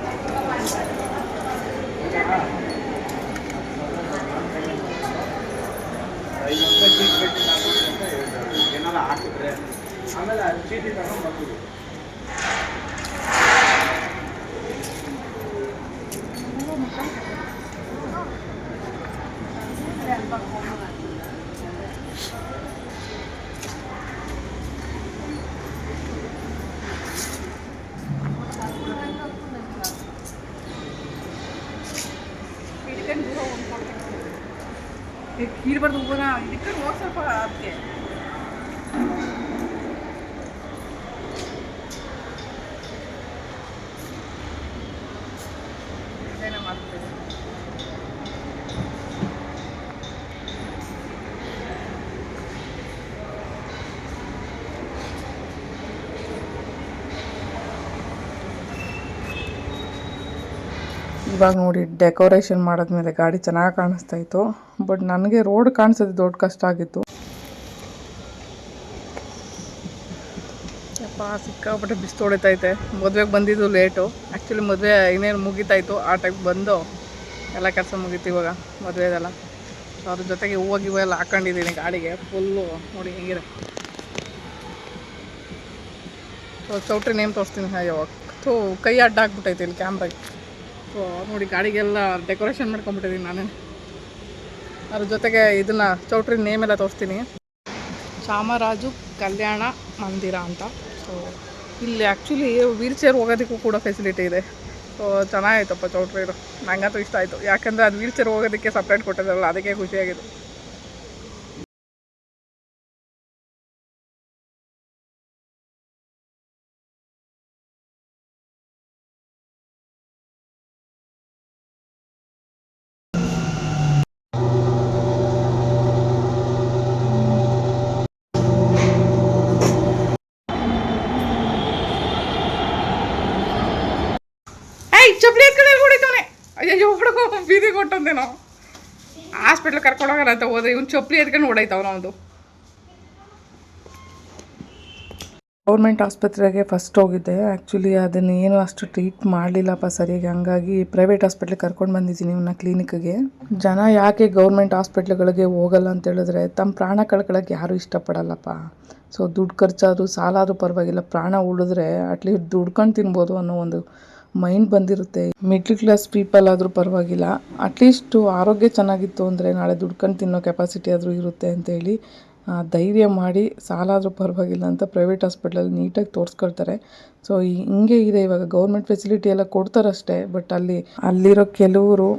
₹5 ಸೀಟ್ ಬೆಲ್ಟಿಂಗ್ ಹಾಕೋದು ಅಂತ ಹೇಳ್ತಾರೆ. ಏನಾರ ಹಾಕಿದ್ರೆ ಆಮೇಲೆ ಅದು ಚೀಟಿ ತಗೊಂಡು ಬರ್ತೀವಿ. ಕೀಳ್ಬಾರ್ದು ಹೂವನ ಇದಕ್ಕೆ ಹೋಗಿ ಸ್ವಲ್ಪ ಅದಕ್ಕೆ ಮಾಡ್ತಿದ್ದೆ. ಇವಾಗ ನೋಡಿ ಡೆಕೋರೇಷನ್ ಮಾಡಿದ್ಮೇಲೆ ಗಾಡಿ ಚೆನ್ನಾಗಿ ಕಾಣಿಸ್ತಾ ಇತ್ತು. ಬಟ್ ನನಗೆ ರೋಡ್ ಕಾಣಿಸೋದು ದೊಡ್ಡ ಕಷ್ಟ ಆಗಿತ್ತು. ಯಪ್ಪ ಸಿಕ್ಕಾಪಟ್ಟೆ ಬಿಸಿಲು ಹೊಡಿತೈತೆ. ಮದುವೆಗೆ ಬಂದಿದ್ದು ಲೇಟು. ಆ್ಯಕ್ಚುಲಿ ಮದುವೆ ಇನ್ನೇನು ಮುಗಿತಾಯಿತ್ತು ಆ ಟೈಪ್ ಬಂದು ಎಲ್ಲ ಕೆಲಸ ಮುಗೀತು ಇವಾಗ ಮದುವೆದೆಲ್ಲ. ಅದ್ರ ಜೊತೆಗೆ ಹೂವು ಗಿವು ಎಲ್ಲ ಹಾಕ್ಕೊಂಡಿದ್ದೀನಿ ಗಾಡಿಗೆ ಫುಲ್ಲು. ನೋಡಿ ಹೆಂಗಿದೆ. ಚೌಟ್ರಿ ನೇಮ್ ತೋರಿಸ್ತೀನಿ. ಅಯ್ಯೋ ಕೈ ಅಡ್ಡ ಹಾಕ್ಬಿಟ್ಟೈತೆ ಇಲ್ಲಿ ಕ್ಯಾಮ್ರಾಗೆ. ಸೊ ನೋಡಿ ಗಾಡಿಗೆಲ್ಲ ಡೆಕೋರೇಷನ್ ಮಾಡ್ಕೊಂಬಿಟ್ಟಿದ್ದೀನಿ ನಾನೇ. ಅದ್ರ ಜೊತೆಗೆ ಇದನ್ನು ಚೌಟ್ರಿ ನೇಮೆಲ್ಲ ತೋರಿಸ್ತೀನಿ. ಚಾಮರಾಜು ಕಲ್ಯಾಣ ಮಂದಿರ ಅಂತ. ಸೊ ಇಲ್ಲಿ ಆ್ಯಕ್ಚುಲಿ ವೀಲ್ ಚೇರ್ ಹೋಗೋದಕ್ಕೂ ಕೂಡ ಫೆಸಿಲಿಟಿ ಇದೆ. ಸೊ ಚೆನ್ನಾಗಿತ್ತಪ್ಪ ಚೌಟ್ರಿದು. ನಂಗಂತೂ ಇಷ್ಟ ಆಯಿತು. ಯಾಕಂದರೆ ಅದು ವೀಲ್ ಚೇರ್ ಹೋಗೋದಕ್ಕೆ ಸಪ್ರೇಟ್ ಕೊಟ್ಟಿದ್ದಾರಲ್ಲ, ಅದಕ್ಕೆ ಖುಷಿಯಾಗಿತ್ತು. ಚಪ್ಪಲಿ ಎತ್ಕೊಂಡು ಹೊಡಿತಾನೆ. ಅಯ್ಯೋ ಹುಡುಗ ಬೀದಿ ಕೊಟ್ಟಂದೇನೋ. ಹಾಸ್ಪಿಟ್ಲ್ ಕರ್ಕೊಂಡೋಗಲ್ಲ ಅಂತ ಹೋದ್ರೆ ಇವ್ನು ಚಪ್ಪಲಿ ಎತ್ಕೊಂಡು ಹೊಡೈತಾವ ನಮ್ಮದು. ಗೌರ್ಮೆಂಟ್ ಆಸ್ಪತ್ರೆಗೆ ಫಸ್ಟ್ ಹೋಗಿದ್ದೆ. ಆ್ಯಕ್ಚುಲಿ ಅದನ್ನು ಏನು ಅಷ್ಟು ಟ್ರೀಟ್ ಮಾಡಲಿಲ್ಲಪ್ಪ ಸರಿಯಾಗಿ. ಹಂಗಾಗಿ ಪ್ರೈವೇಟ್ ಹಾಸ್ಪಿಟ್ಲಿಗೆ ಕರ್ಕೊಂಡು ಬಂದಿದ್ದೀನಿ ಇವನ್ನ ಕ್ಲಿನಿಕ್ಗೆ. ಜನ ಯಾಕೆ ಗೌರ್ಮೆಂಟ್ ಹಾಸ್ಪಿಟ್ಲ್ಗಳಿಗೆ ಹೋಗಲ್ಲ ಅಂತ ಹೇಳಿದ್ರೆ ತಮ್ಮ ಪ್ರಾಣ ಕಳ್ಕೊಳ್ಳೋಕೆ ಯಾರೂ ಇಷ್ಟಪಡಲ್ಲಪ್ಪ. ಸೊ ದುಡ್ಡು ಖರ್ಚಾದರೂ ಸಾಲ ಆದರೂ ಪರವಾಗಿಲ್ಲ, ಪ್ರಾಣ ಉಳಿದ್ರೆ ಅಟ್ಲೀಸ್ಟ್ ದುಡ್ಕೊಂಡು ತಿನ್ಬೋದು ಅನ್ನೋ ಒಂದು ಮೈಂಡ್ ಬಂದಿರುತ್ತೆ. ಮಿಡ್ಲ್ ಕ್ಲಾಸ್ ಪೀಪಲ್ ಆದರೂ ಪರವಾಗಿಲ್ಲ, ಅಟ್ಲೀಸ್ಟು ಆರೋಗ್ಯ ಚೆನ್ನಾಗಿತ್ತು ಅಂದರೆ ನಾಳೆ ದುಡ್ಕೊಂಡು ತಿನ್ನೋ ಕೆಪಾಸಿಟಿ ಆದರೂ ಇರುತ್ತೆ ಅಂತೇಳಿ ಧೈರ್ಯ ಮಾಡಿ ಸಾಲ ಆದರೂ ಪರವಾಗಿಲ್ಲ ಅಂತ ಪ್ರೈವೇಟ್ ಹಾಸ್ಪಿಟ್ಲಲ್ಲಿ ನೀಟಾಗಿ ತೋರಿಸ್ಕೊಳ್ತಾರೆ. ಸೊ ಹಿಂಗೆ ಇದೆ ಇವಾಗ. ಗೌರ್ಮೆಂಟ್ ಫೆಸಿಲಿಟಿ ಎಲ್ಲ ಕೊಡ್ತಾರಷ್ಟೇ, ಬಟ್ ಅಲ್ಲಿರೋ ಕೆಲವರು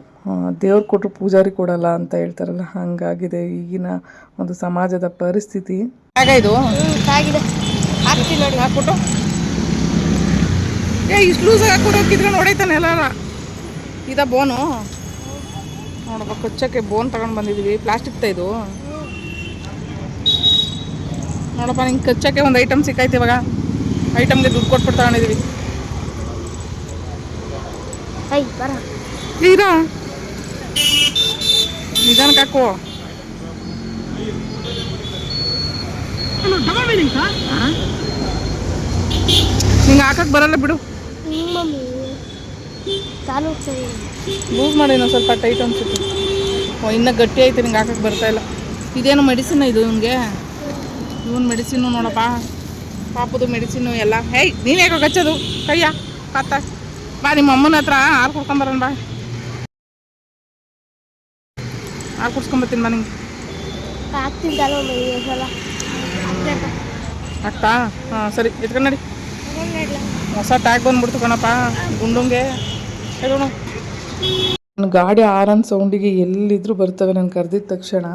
ದೇವ್ರು ಕೊಟ್ಟರು ಪೂಜಾರಿ ಕೊಡಲ್ಲ ಅಂತ ಹೇಳ್ತಾರಲ್ಲ, ಹಂಗಾಗಿದೆ ಈಗಿನ ಒಂದು ಸಮಾಜದ ಪರಿಸ್ಥಿತಿ. ಹಾಗಾಯ್ತು ಹಾಕ್ತೀನಿ ನೋಡಿ. ಹಾಕ್ಬಿಟ್ಟು ಇಷ್ಟು ಲೂಸಾಗಿ ಹಾಕ್ಬಿಟ್ಟು ಕಿತ್ಕೊಂಡು ಹೊಡೈತಾನೆ ಎಲ್ಲ. ಇದ ಬೋನು ನೋಡಪ್ಪ, ಕೊಚ್ಚಕ್ಕೆ ಬೋನ್ ತಗೊಂಡು ಬಂದಿದ್ದೀವಿ. ಪ್ಲಾಸ್ಟಿಕ್ ಇದು ನೋಡಪ್ಪ. ನಿಂಗೆ ಕಚ್ಚಕ್ಕೆ ಒಂದು ಐಟಮ್ ಸಿಕ್ಕೈತೆ ಇವಾಗ. ಐಟಮ್ಗೆ ದುಡ್ಡು ಕೊಟ್ಬಿಟ್ಟು ತಗೊಂಡಿದ್ದೀವಿ. ಇರಾ ನಿಧಾನಕ್ಕೆ ಹಾಕೋ. ನಿಂಗೆ ಹಾಕಕ್ಕೆ ಬರಲ್ಲ ಬಿಡು. ಲೂಸ್ ಮಾಡಿ ಇನ್ನೊಂದು ಸ್ವಲ್ಪ ಟೈಟ್ ಅನ್ಸುತ್ತೆ. ಇನ್ನೂ ಗಟ್ಟಿ ಐತೆ, ನಿಂಗೆ ಹಾಕಕ್ಕೆ ಬರ್ತಾ ಇಲ್ಲ. ಇದೇನು ಮೆಡಿಸಿನ್ ಇದು ಇವನಿಗೆ. ಇವನ್ ಮೆಡಿಸಿನ್ನು ನೋಡಪ್ಪ, ಪಾಪದು ಮೆಡಿಸಿನ್ನು ಎಲ್ಲ. ಹೇಯ್ ನೀನು ಯಾಕೋ ಗಚ್ಚೋದು ಕೈಯ ಪಾತ. ಬಾ ನಿಮ್ಮ ಅಮ್ಮನ ಹತ್ರ ಹಾಲು ಕುಡ್ಕೊಂಬರೋಣ. ಬಾ ಹಾಲು ಕುಡ್ಸ್ಕೊಂಬತ್ತೀನಿ ಬಾ. ನಿಂಗೆ ಅಕ್ಕ ಹಾಂ ಸರಿ ಎತ್ಕೊಂಡು ನಡಿ. ಹೊಸ ಟ್ಯಾಗ್ ಬಂದ್ಬಿಡ್ತು ಕಣಪ್ಪ ಗುಂಡುಂಗೆ. ಗಾಡಿ ಆರನ್ ಸೌಂಡಿಗೆ ಎಲ್ಲಿದ್ರು ಬರ್ತವೆ. ನಾನು ಕರೆದಿದ್ದ ತಕ್ಷಣ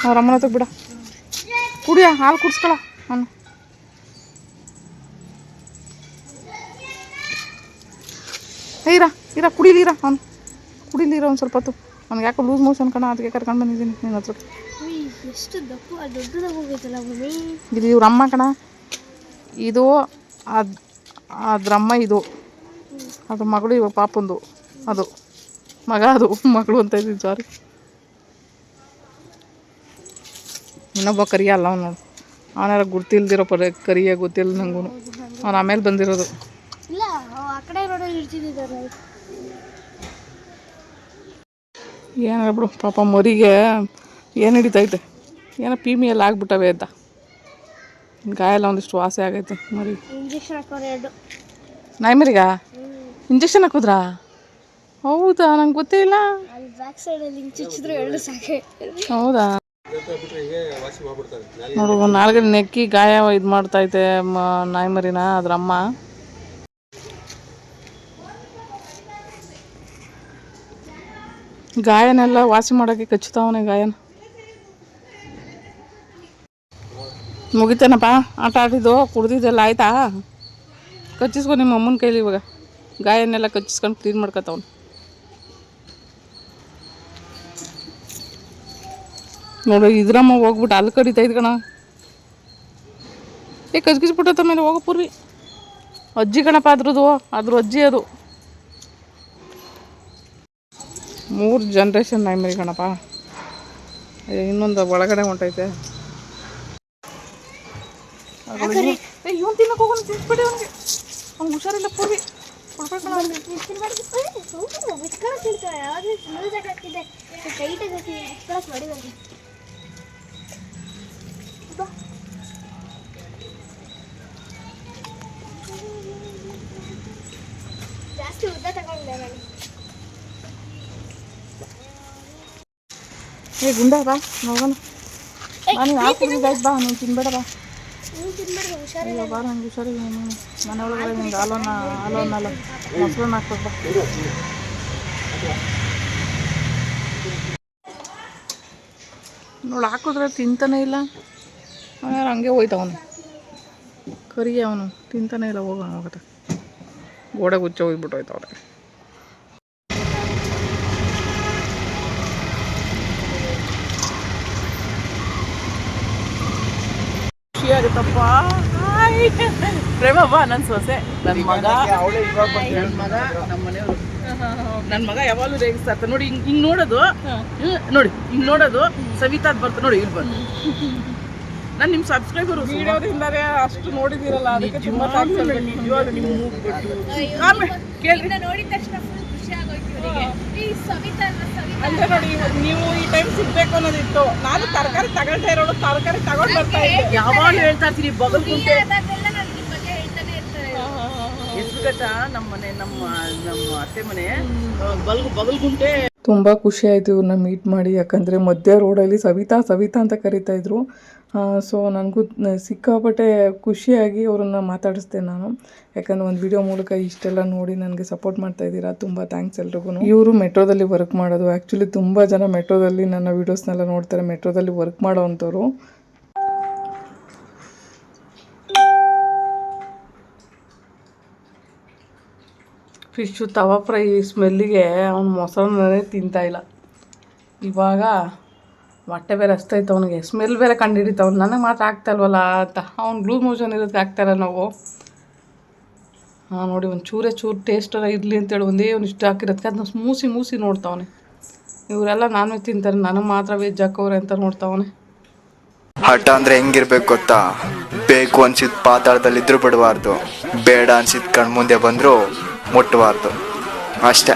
ಅವ್ರ ಅಮ್ಮನ ಹತ್ರ ಬಿಡ ಕುಡಿಯ ಹಾಲು ಕುಡಿಸ್ಕೊಳ. ಅವನು ಇರ ಕುಡಿಲೀರ, ಅವ್ನು ಕುಡಿಲೀರ ಒಂದು ಸ್ವಲ್ಪ ಹೊತ್ತು. ಅವ್ನಿಗೆ ಯಾಕೋ ಲೂಸ್ ಮೋಷನ್ ಕಣ, ಅದಕ್ಕೆ ಕರ್ಕೊಂಡು ಬಂದಿದ್ದೀನಿ ನಿನ್ನ ಹತ್ರ. ಇದು ಇವ್ರ ಅಮ್ಮ ಕಣ. ಇದು ಅದ್ರಮ್ಮ. ಇದು ಅದು ಮಗಳು. ಇವಾಗ ಪಾಪಂದು ಅದು ಮಗ. ಅದು ಮಗಳು ಅಂತ ಇದ್ದೀನಿ, ಸಾರಿ. ಇನ್ನೊಬ್ಬ ಕರಿಯ ಅಲ್ಲ ಅವ್ನು ನೋಡು. ಅವನೆಲ್ಲ ಗುರ್ತಿಲ್ದಿರೋ ಕರಿಯ ಗೊತ್ತಿಲ್ಲ ನಂಗೂ. ಅವ್ನು ಆಮೇಲೆ ಬಂದಿರೋದು. ಏನಾರ ಬಿಡು ಪಾಪ ಮರಿಗೆ ಏನು ಹಿಡಿತೈತೆ. ಏನೋ ಪೀಮಿ ಎಲ್ಲ ಆಗ್ಬಿಟ್ಟವೆ ಅಂತ ಗಾಯ ಎಲ್ಲ ಒಂದಿಷ್ಟು ವಾಸಿ ಆಗೈತೆ ಮರಿ. ನಾಯಿ ಮರಿಗ ಇಂಜೆಕ್ಷನ್ ಹಾಕಿದ್ರಾ? ಹೌದಾ, ನಂಗೆ ಗೊತ್ತೇ ಇಲ್ಲ. ಹೌದಾ ನೋಡು, ನಾಲ್ಗೆ ನೆಕ್ಕಿ ಗಾಯ ಇದು ಮಾಡ್ತೈತೆ ನಾಯಿ ಮರಿನ ಅದ್ರ ಅಮ್ಮ. ಗಾಯನೆಲ್ಲ ವಾಸಿ ಮಾಡೋಕ್ಕೆ ಕಚ್ಚುತ್ತಾವನೆ ಗಾಯನ. ಮುಗಿತೇನಪ್ಪ ಆಟ ಆಡಿದ್ದು ಕುಡ್ದಿದ್ದೆಲ್ಲ ಆಯ್ತಾ ಕಚ್ಚಿಸ್ಕೊ ನಿಮ್ಮ ಅಮ್ಮನ ಕೈಲಿ ಇವಾಗ ಗಾಯನ್ನೆಲ್ಲ ಕಚ್ಚಿಸ್ಕೊಂಡು ಕ್ಲೀನ್ ಮಾಡ್ಕೊತಾವನು ನೋಡು ಇದ್ರಮ್ಮ ಹೋಗ್ಬಿಟ್ಟು ಅಲ್ಲಿ ಕಡಿತೈದು ಕಣ ಕಚ್ಕಿಸ್ಬಿಟ್ಟತ್ತ ಮೇಲೆ ಹೋಗೋ ಪೂರ್ವಿ ಅಜ್ಜಿ ಕಣಪ್ಪ ಅದ್ರ ಅಜ್ಜಿ ಅದು 3 ಜನ್ರೇಷನ್ ನಾಯಿ ಕಣಪ್ಪ ಇನ್ನೊಂದು ಒಳಗಡೆ ಹೊಂಟೈತೆ ಇವನು ತಿನ್ನಕ್ಕೆ ಹೋಗೋಣ ತಿನ್ಸ್ಬಿಡಿ ಅವ್ನಿಗೆ ಅವ್ನಿಗೆ ಹುಷಾರಿಲ್ಲ ಪೂರ್ವಿ ಜಾಸ್ತಿ ಉದ್ದ ತಗೊಂಡೆ ನಾನು ಏ ಗುಂಡ ಬಾ ನೋಡೋಣ ನಾನು ಹಾಲು ಕುಡಿದಾಯ್ತು ಬಾ ನೀನು ತಿನ್ಬೇಡ ಬಾ ಹುಷಾರಿಲ್ಲ ಬಾ ನಂಗೆ ಹುಷಾರಿಲ್ಲ ಮನೆ ಒಳಗಡೆ ನಿಂಗೆ ಹಾಲೋನ್ನಲ್ಲ ಮೊಸರನ್ನ ಹಾಕ್ಬೇಕು ಬಾ ನೋಡಿ ಹಾಕಿದ್ರೆ ತಿಂತಾನೆ ಇಲ್ಲ ಅವನು ಯಾರು ಹಂಗೆ ಹೋಯ್ತವನು ಕರಿಗೆ ಅವನು ತಿಂತಾನೆ ಇಲ್ಲ ಹೋಗತ್ತೆ ಗೋಡೆ ಗುಚ್ಚ ಹೋಗ್ಬಿಟ್ಟು ಹೋಯ್ತವ್ರೆ ಖುಷಿಯಾಗುತ್ತಪ್ಪ ಪ್ರೇಮ ಬಾ ನನ್ನ ಸೊಸೆ ನನ್ನ ಮಗ ನಮ್ಮ ಮನೆಯವರು ನನ್ನ ಮಗ ಯಾವಾಗಲೂ ರೇಗಿಸ್ತಾ ನೋಡಿ ಹಿಂಗೆ ನೋಡೋದು ನೋಡಿ ಹಿಂಗೆ ನೋಡೋದು ಸವಿತಾದ್ ಬರ್ತ ನೋಡಿ ಇಲ್ಲಿ ಬಂದು ನಾನು ನಿಮ್ಮ ಸಬ್ಸ್ಕ್ರೈಬರು ವಿಡಿಯೋದಿಂದರೆ ಅಷ್ಟು ನೋಡಿದ್ದೀರಲ್ಲ ಅದಕ್ಕೆ ತುಂಬ ನಿಜವಾಗ್ಲೂ ನಿಮ್ಮ ಆಮೇಲೆ ಕೇಳಿ ನೋಡಿದ ತಕ್ಷಣ ಖುಷಿ ಆಗೋಯ್ತು ಅಂದ್ರೆ ನೋಡಿ ನೀವು ಈ ಟೈಮ್ ಸಿಗ್ಬೇಕು ಅನ್ನೋದಿತ್ತು ನಾನು ತರಕಾರಿ ತಗೊಳ್ತಾ ಇರೋಳು ತರಕಾರಿ ತಗೊಂಡು ಬರ್ತಾ ಇದ್ದೆ ಯಾವಾಗ ಹೇಳ್ತಾ ಇರ್ತೀನಿ ಬಗಲ್ಗುಂಟೆ ಹೆಸರುಘಟ್ಟ ನಮ್ಮ ಮನೆ ನಮ್ಮ ಅತ್ತೆ ಮನೆ ಬಗಲ್ಗುಂಟೆ ತುಂಬ ಖುಷಿ ಆಯಿತು ಇವ್ರನ್ನ ಮೀಟ್ ಮಾಡಿ ಯಾಕಂದರೆ ಮಧ್ಯ ರೋಡಲ್ಲಿ ಸವಿತಾ ಅಂತ ಕರಿತಾ ಇದ್ರು ಸೊ ನನಗೂ ಸಿಕ್ಕಾಪಟ್ಟೆ ಖುಷಿಯಾಗಿ ಅವ್ರನ್ನ ಮಾತಾಡಿಸ್ದೆ ನಾನು ಯಾಕಂದರೆ ಒಂದು ವಿಡಿಯೋ ಮೂಲಕ ಇಷ್ಟೆಲ್ಲ ನೋಡಿ ನನಗೆ ಸಪೋರ್ಟ್ ಮಾಡ್ತಾ ಇದ್ದೀರಾ ತುಂಬ ಥ್ಯಾಂಕ್ಸ್ ಎಲ್ರಿಗೂ ಇವರು ಮೆಟ್ರೋದಲ್ಲಿ ವರ್ಕ್ ಮಾಡೋದು ಆ್ಯಕ್ಚುಲಿ ತುಂಬ ಜನ ಮೆಟ್ರೋದಲ್ಲಿ ನನ್ನ ವೀಡಿಯೋಸ್ನೆಲ್ಲ ನೋಡ್ತಾರೆ ಮೆಟ್ರೋದಲ್ಲಿ ವರ್ಕ್ ಮಾಡೋ ಅಂಥವ್ರು ಫಿಶ್ಶು ತವಾ ಫ್ರೈ ಸ್ಮೆಲ್ಲಿಗೆ ಅವ್ನು ಮೊಸರನ್ನೇ ತಿಂತಾಯಿಲ್ಲ ಇವಾಗ ಹೊಟ್ಟೆ ಬೇರೆ ಹಸ್ತೈತೆ ಅವನಿಗೆ ಸ್ಮೆಲ್ ಬೇರೆ ಕಂಡುಹಿಡಿತಾವ್ ನನಗೆ ಮಾತ್ರ ಆಗ್ತಾಯಿಲ್ವಲ್ಲ ಅಂತ ಅವ್ನು ಗ್ಲೂಸ್ ಮೋಷನ್ ಇರೋದಕ್ಕೆ ಆಗ್ತಾಯಿಲ್ಲ ನಾವು ನೋಡಿ ಒಂದು ಚೂರು ಟೇಸ್ಟರ ಇರಲಿ ಅಂತೇಳಿ ಒಂದೇ ಒಂದು ಇಷ್ಟ ಹಾಕಿರೋದಕ್ಕೆ ಅದನ್ನ ಮೂಸಿ ನೋಡ್ತಾವನೆ ಇವರೆಲ್ಲ ನಾನ್ ವೆಜ್ ತಿಂತಾರೆ ನನಗೆ ಮಾತ್ರ ವೆಜ್ ಹಾಕೋರೆ ಅಂತ ನೋಡ್ತಾವನೆ ಹಠ ಅಂದ್ರೆ ಹೆಂಗಿರ್ಬೇಕು ಗೊತ್ತಾ ಬೇಕು ಅನ್ಸಿದ್ ಪಾತಾಳದಲ್ಲಿದ್ರು ಬಿಡಬಾರ್ದು ಬೇಡ ಅನ್ಸಿದ್ ಕಣ್ಮುಂದೆ ಬಂದ್ರು ಮುಟ್ಟಬಾರ್ದು ಅಷ್ಟೇ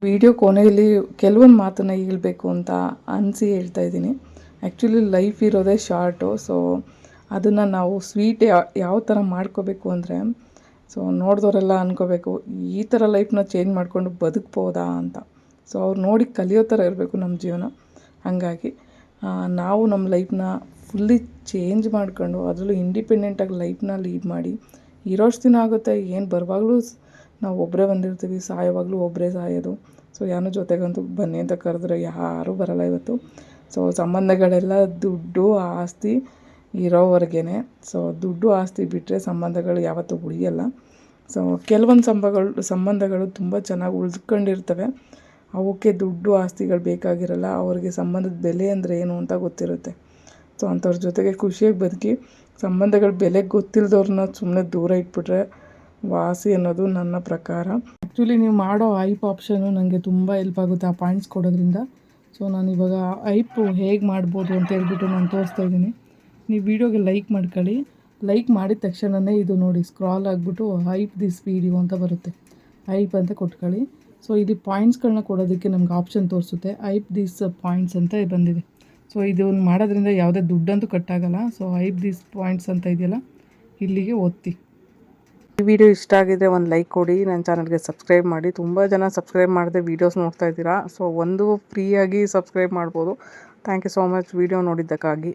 ವಿಡಿಯೋ ಕೊನೆಯಲ್ಲಿ ಕೆಲವೊಂದು ಮಾತನ್ನು ಹೇಳ್ಬೇಕು ಅಂತ ಅನಿಸಿ ಹೇಳ್ತಾ ಇದ್ದೀನಿ ಆ್ಯಕ್ಚುಲಿ ಲೈಫ್ ಇರೋದೇ ಶಾರ್ಟು ಸೊ ಅದನ್ನು ನಾವು ಸ್ವೀಟ್ ಯಾವ ಥರ ಮಾಡ್ಕೋಬೇಕು ಅಂದರೆ ಸೊ ನೋಡಿದವರೆಲ್ಲ ಅಂದ್ಕೋಬೇಕು ಈ ಥರ ಲೈಫ್ನ ಚೇಂಜ್ ಮಾಡಿಕೊಂಡು ಬದುಕ್ಬೋದಾ ಅಂತ ಸೊ ಅವ್ರು ನೋಡಿ ಕಲಿಯೋ ಥರ ಇರಬೇಕು ನಮ್ಮ ಜೀವನ ಹಾಗಾಗಿ ನಾವು ನಮ್ಮ ಲೈಫ್ನ ಫುಲ್ಲಿ ಚೇಂಜ್ ಮಾಡ್ಕೊಂಡು ಅದರಲ್ಲೂ ಇಂಡಿಪೆಂಡೆಂಟಾಗಿ ಲೈಫ್ನ ಲೀಡ್ ಮಾಡಿ ಇರೋಷ್ಟು ದಿನ ಆಗುತ್ತೆ ಏನು ಬರುವಾಗಲೂ ನಾವು ಒಬ್ಬರೇ ಬಂದಿರ್ತೀವಿ ಸಾಯೋವಾಗಲೂ ಒಬ್ಬರೇ ಸಾಯೋದು ಸೊ ಯಾರೋ ಜೊತೆಗಂತೂ ಬನ್ನಿ ಅಂತ ಕರೆದ್ರೆ ಯಾರೂ ಬರಲ್ಲ ಇವತ್ತು ಸೊ ಸಂಬಂಧಗಳೆಲ್ಲ ದುಡ್ಡು ಆಸ್ತಿ ಇರೋವರೆಗೇ ಸೊ ದುಡ್ಡು ಆಸ್ತಿ ಬಿಟ್ಟರೆ ಸಂಬಂಧಗಳು ಯಾವತ್ತೂ ಉಳಿಯಲ್ಲ ಸೊ ಕೆಲವೊಂದು ಸಂಬಂಧಗಳು ತುಂಬ ಚೆನ್ನಾಗಿ ಉಳಿದ್ಕೊಂಡಿರ್ತವೆ ಅವಕ್ಕೆ ದುಡ್ಡು ಆಸ್ತಿಗಳು ಬೇಕಾಗಿರಲ್ಲ ಅವ್ರಿಗೆ ಸಂಬಂಧದ ಬೆಲೆ ಅಂದರೆ ಏನು ಅಂತ ಗೊತ್ತಿರುತ್ತೆ ಸೊ ಅಂಥವ್ರ ಜೊತೆಗೆ ಖುಷಿಯಾಗಿ ಬದುಕಿ ಸಂಬಂಧಗಳ ಬೆಲೆ ಗೊತ್ತಿಲ್ಲದವ್ರನ್ನ ಸುಮ್ಮನೆ ದೂರ ಇಟ್ಬಿಟ್ರೆ ವಾಸಿ ಅನ್ನೋದು ನನ್ನ ಪ್ರಕಾರ ಆ್ಯಕ್ಚುಲಿ ನೀವು ಮಾಡೋ ಐಪ್ ಆಪ್ಷನು ನನಗೆ ತುಂಬ ಹೆಲ್ಪ್ ಆಗುತ್ತೆ ಆ ಪಾಯಿಂಟ್ಸ್ ಕೊಡೋದ್ರಿಂದ ಸೊ ನಾನು ಇವಾಗ ಐಪು ಹೇಗೆ ಮಾಡ್ಬೋದು ಅಂತ ಹೇಳ್ಬಿಟ್ಟು ನಾನು ತೋರಿಸ್ತಾ ಇದ್ದೀನಿ ನೀವು ವಿಡಿಯೋಗೆ ಲೈಕ್ ಮಾಡ್ಕೊಳ್ಳಿ ಲೈಕ್ ಮಾಡಿದ ತಕ್ಷಣವೇ ಇದು ನೋಡಿ ಸ್ಕ್ರಾಲ್ ಆಗಿಬಿಟ್ಟು ಐಪ್ ದಿಸ್ ವಿಡಿಯೋ ಅಂತ ಬರುತ್ತೆ ಐಪ್ ಅಂತ ಕೊಟ್ಕೊಳ್ಳಿ ಸೊ ಇಲ್ಲಿ ಪಾಯಿಂಟ್ಸ್ಗಳನ್ನ ಕೊಡೋದಕ್ಕೆ ನಮ್ಗೆ ಆಪ್ಷನ್ ತೋರಿಸುತ್ತೆ ಐಪ್ ದಿಸ್ ಪಾಯಿಂಟ್ಸ್ ಅಂತ ಬಂದಿದೆ ಸೊ ಇದನ್ನು ಮಾಡೋದ್ರಿಂದ ಯಾವುದೇ ದುಡ್ಡಂತೂ ಕಟ್ಟಾಗಲ್ಲ ಸೊ ಐಪ್ ದಿಸ್ ಪಾಯಿಂಟ್ಸ್ ಅಂತ ಇದೆಯಲ್ಲ ಇಲ್ಲಿಗೆ ಒತ್ತಿ ಈ ವಿಡಿಯೋ ಇಷ್ಟ ಆಗಿದ್ರೆ ಒಂದು ಲೈಕ್ ಕೊಡಿ ನನ್ನ ಚಾನಲ್ಗೆ ಸಬ್ಸ್ಕ್ರೈಬ್ ಮಾಡಿ ತುಂಬ ಜನ ಸಬ್ಸ್ಕ್ರೈಬ್ ಮಾಡದೆ ವೀಡಿಯೋಸ್ ನೋಡ್ತಾ ಇದ್ದೀರಾ ಸೊ ಒಂದು ಫ್ರೀಯಾಗಿ ಸಬ್ಸ್ಕ್ರೈಬ್ ಮಾಡ್ಬೋದು thank you so much video ನೋಡಿದ್ದಕ್ಕಾಗಿ